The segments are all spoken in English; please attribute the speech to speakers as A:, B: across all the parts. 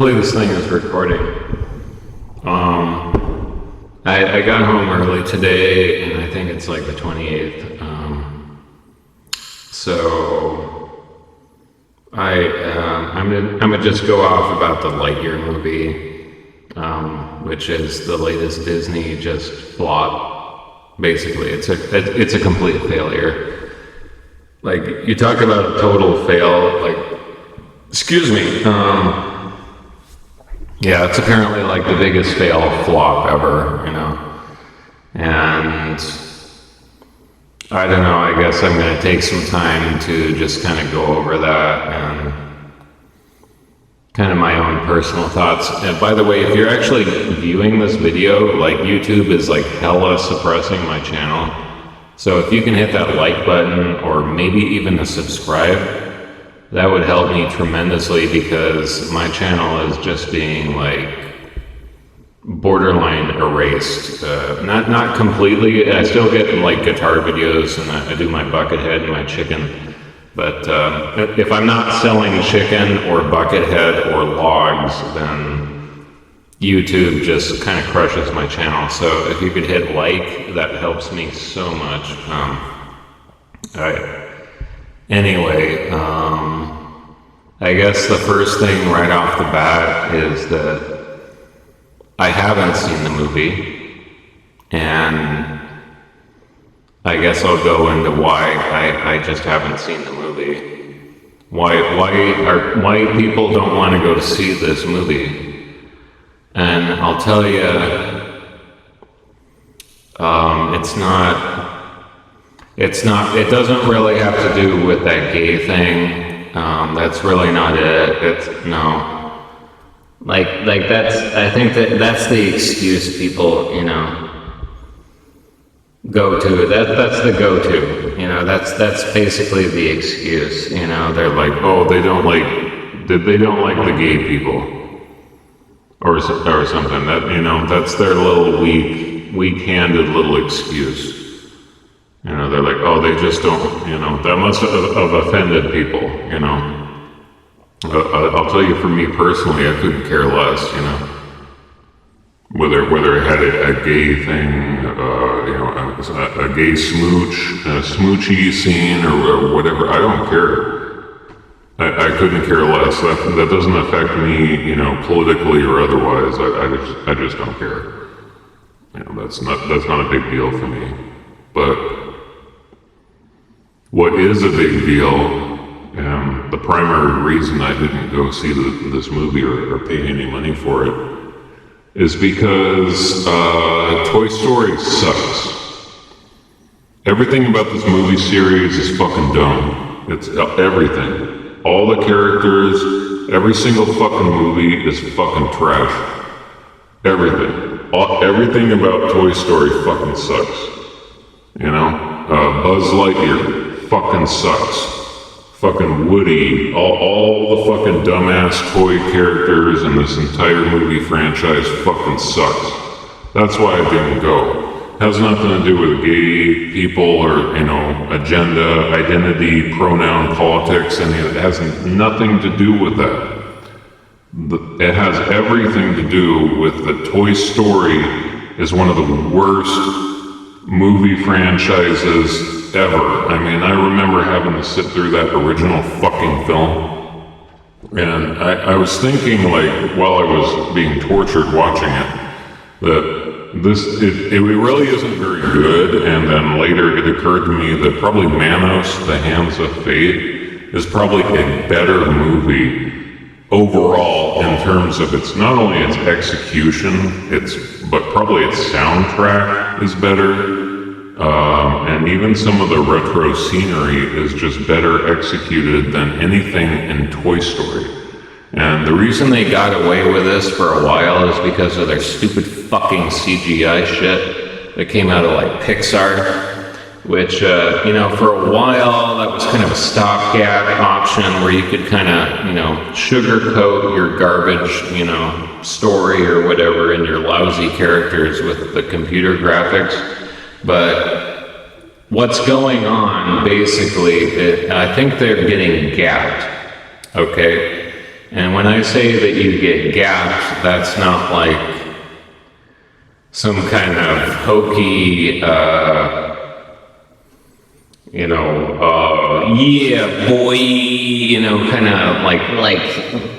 A: Hopefully this thing is recording. I got home early today, and I think it's like the 28th. So I'm gonna just go off about the Lightyear movie, which is the latest Disney just flop. Basically, it's a complete failure. Like, you talk about a total fail. Like, excuse me. Yeah, it's apparently like the biggest fail flop ever, you know. And I don't know, I guess I'm going to take some time to just kind of go over that and kind of my own personal thoughts. And by the way, if you're actually viewing this video, like, YouTube is like hella suppressing my channel. So if you can hit that like button or maybe even the subscribe, that would help me tremendously, because my channel is just being like borderline erased. Not completely. I still get like guitar videos, and I do my Buckethead and my chicken. But if I'm not selling chicken or Buckethead or logs, then YouTube just kind of crushes my channel. So if you could hit like, that helps me so much. Alright. Anyway, I guess the first thing right off the bat is that I haven't seen the movie, and I guess I'll go into why I just haven't seen the movie. Why people don't want to go to see this movie. And I'll tell you, it doesn't really have to do with that gay thing. That's really not it. No. Like I think that's the excuse people, you know, go to. That's the go-to, you know, that's basically the excuse, you know. They're like, oh, they don't like the gay people. Or something. That, you know, that's their little weak-handed little excuse. You know, they're like, oh, they just don't, you know, that must have offended people, you know. I'll tell you, for me personally, I couldn't care less, you know. Whether it had a gay thing, you know, a gay smoochy scene or whatever, I don't care. I couldn't care less. That doesn't affect me, you know, politically or otherwise. I just don't care. You know, that's not a big deal for me. But what is a big deal, and the primary reason I didn't go see this movie or pay any money for it, is because Toy Story sucks. Everything about this movie series is fucking dumb. It's everything. All the characters, every single fucking movie is fucking trash. Everything. Everything about Toy Story fucking sucks. You know? Buzz Lightyear fucking sucks. Fucking Woody, all the fucking dumbass toy characters in this entire movie franchise fucking sucks. That's why I didn't go. It has nothing to do with gay people or, you know, agenda, identity, pronoun, politics, and it has nothing to do with that. It has everything to do with the Toy Story is one of the worst movie franchises ever. I mean, I remember having to sit through that original fucking film, and I was thinking, like, while I was being tortured watching it, that it really isn't very good. And then later it occurred to me that probably Manos, The Hands of Fate, is probably a better movie overall in terms of not only its execution, but probably its soundtrack is better. And even some of the retro scenery is just better executed than anything in Toy Story. And the reason they got away with this for a while is because of their stupid fucking CGI shit that came out of like Pixar, which, you know, for a while that was kind of a stopgap option where you could kind of, you know, sugarcoat your garbage, you know, story or whatever in your lousy characters with the computer graphics. But what's going on, basically, I think they're getting gapped, okay? And when I say that you get gapped, that's not like some kind of hokey, yeah, boy, kind of
B: like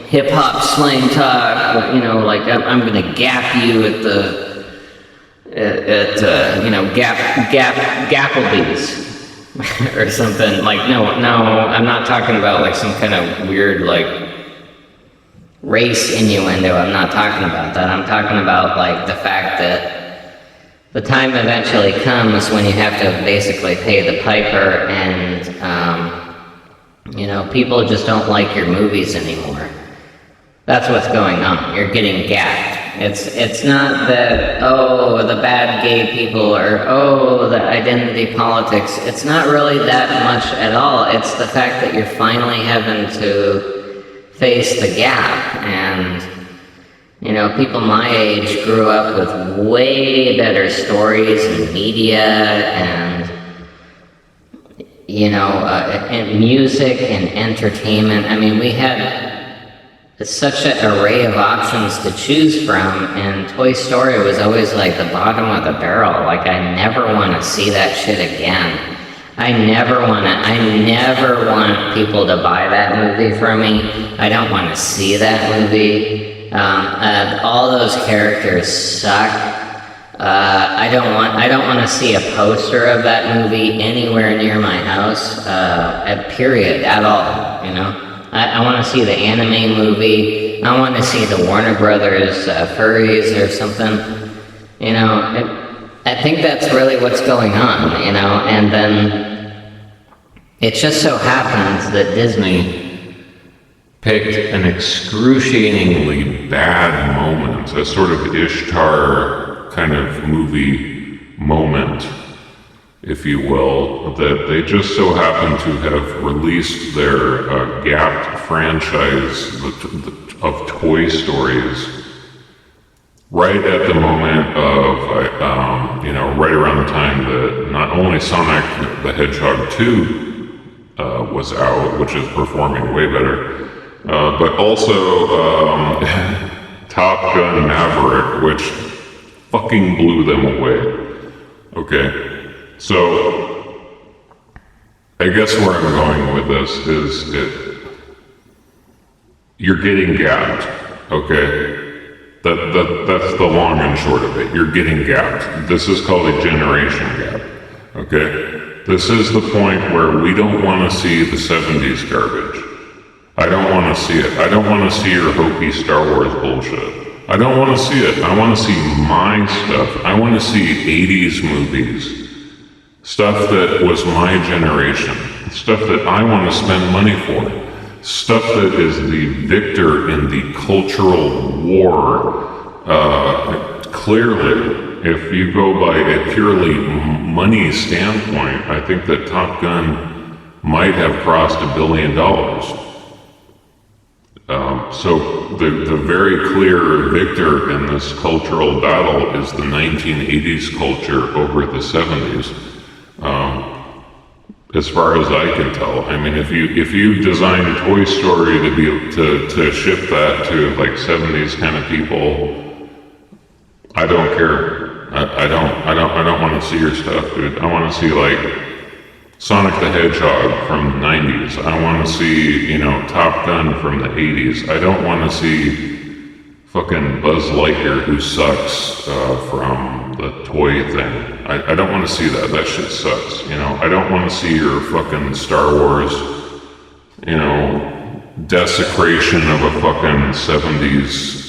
B: hip hop slang talk, like I'm gonna gap you at Gapplebee's or something. Like, no, I'm not talking about like some kind of weird like race innuendo. I'm not talking about that. I'm talking about like the fact that the time eventually comes when you have to basically pay the piper, and people just don't like your movies anymore. That's what's going on. You're getting gapped. It's not that, oh, the bad gay people, or oh, the identity politics. It's not really that much at all. It's the fact that you're finally having to face the gap. And people my age grew up with way better stories and media and, and music and entertainment. I mean, we had such an array of options to choose from, and Toy Story was always like the bottom of the barrel. Like, I never want to see that shit again. I never want people to buy that movie for me. I don't want to see that movie. All those characters suck. I don't want to see a poster of that movie anywhere near my house, period, at all, I want to see the anime movie. I want to see the Warner Brothers furries or something, I think that's really what's going on, and then it just so happens that Disney
A: picked an excruciatingly bad moment, a sort of Ishtar kind of movie moment, if you will, that they just so happen to have released their gapped franchise of Toy Stories right at the moment of, right around the time that not only Sonic the Hedgehog 2 was out, which is performing way better, but also Top Gun Maverick, which fucking blew them away. Okay. So, I guess where I'm going with this is you're getting gapped, okay? That's the long and short of it. You're getting gapped. This is called a generation gap, okay? This is the point where we don't want to see the 70s garbage. I don't want to see it. I don't want to see your hokey Star Wars bullshit. I don't want to see it. I want to see my stuff. I want to see 80s movies. Stuff that was my generation. Stuff that I want to spend money for. Stuff that is the victor in the cultural war. Clearly, if you go by a purely money standpoint, I think that Top Gun might have crossed $1 billion. So the very clear victor in this cultural battle is the 1980s culture over the 70s. As far as I can tell, I mean, if you design Toy Story to ship that to like 70s kind of people, I don't care. I don't want to see your stuff, dude. I want to see like Sonic the Hedgehog from the 90s. I want to see, Top Gun from the 80s. I don't want to see fucking Buzz Lightyear who sucks from the toy thing. I don't want to see that. That shit sucks, I don't want to see your fucking Star Wars, desecration of a fucking 70s,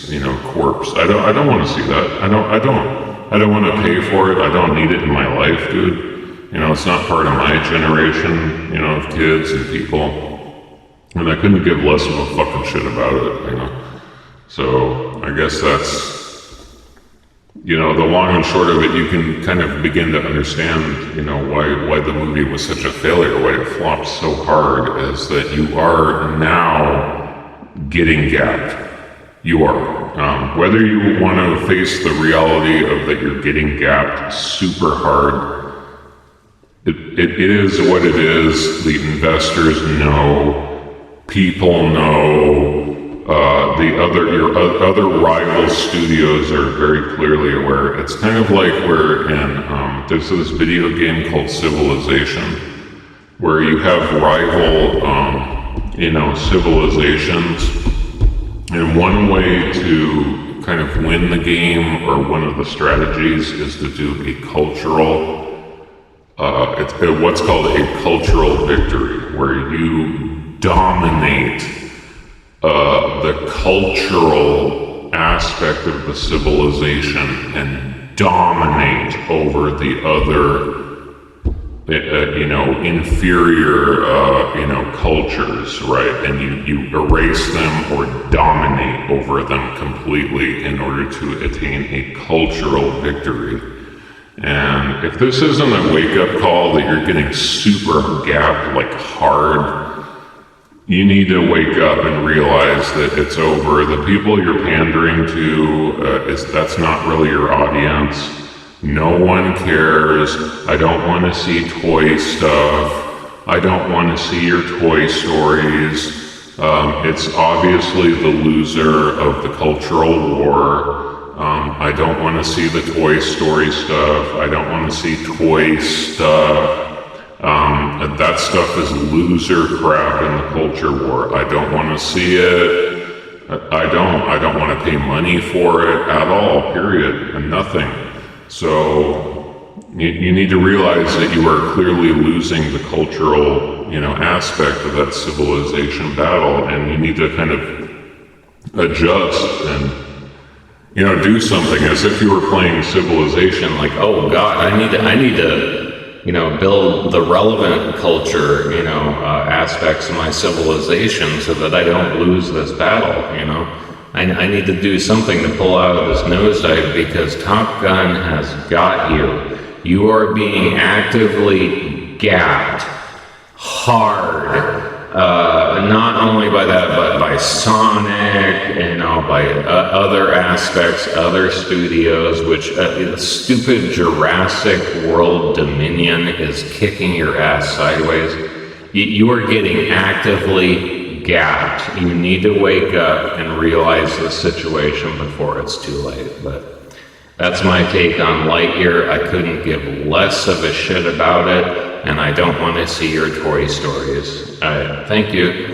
A: corpse. I don't want to see that. I don't want to pay for it. I don't need it in my life, dude. It's not part of my generation, of kids and people. And I couldn't give less of a fucking shit about it, So I guess that's, the long and short of it. You can kind of begin to understand, why the movie was such a failure, why it flopped so hard, is that you are now getting gapped. You are. Whether you want to face the reality of that you're getting gapped super hard, it is what it is. The investors know, people know, your other rival studios are very clearly aware. It's kind of like where there's this video game called Civilization, where you have rival, civilizations, and one way to kind of win the game, or one of the strategies, is to do a cultural, it's what's called a cultural victory, where you dominate the cultural aspect of the civilization and dominate over the other, inferior, cultures, right? And you erase them or dominate over them completely in order to attain a cultural victory. And if this isn't a wake-up call that you're getting super gapped, like hard, you need to wake up and realize that it's over. The people you're pandering to, that's not really your audience. No one cares. I don't want to see toy stuff. I don't want to see your Toy Stories. It's obviously the loser of the cultural war. I don't want to see the Toy Story stuff. I don't want to see toy stuff. That stuff is loser crap in the culture war. I don't want to see it. I don't want to pay money for it at all, period, and nothing. So you need to realize that you are clearly losing the cultural, aspect of that civilization battle, and you need to kind of adjust and, do something as if you were playing Civilization. Like, oh God, I need to build the relevant culture, aspects of my civilization so that I don't lose this battle, I need to do something to pull out of this nosedive because Top Gun has got you. You are being actively gapped hard, not only by that, but by Sonic, by other aspects, other studios, which stupid Jurassic World Dominion is kicking your ass sideways. You are getting actively gapped. You need to wake up and realize the situation before it's too late. But that's my take on Lightyear. I couldn't give less of a shit about it, and I don't want to see your Toy Stories. Thank you.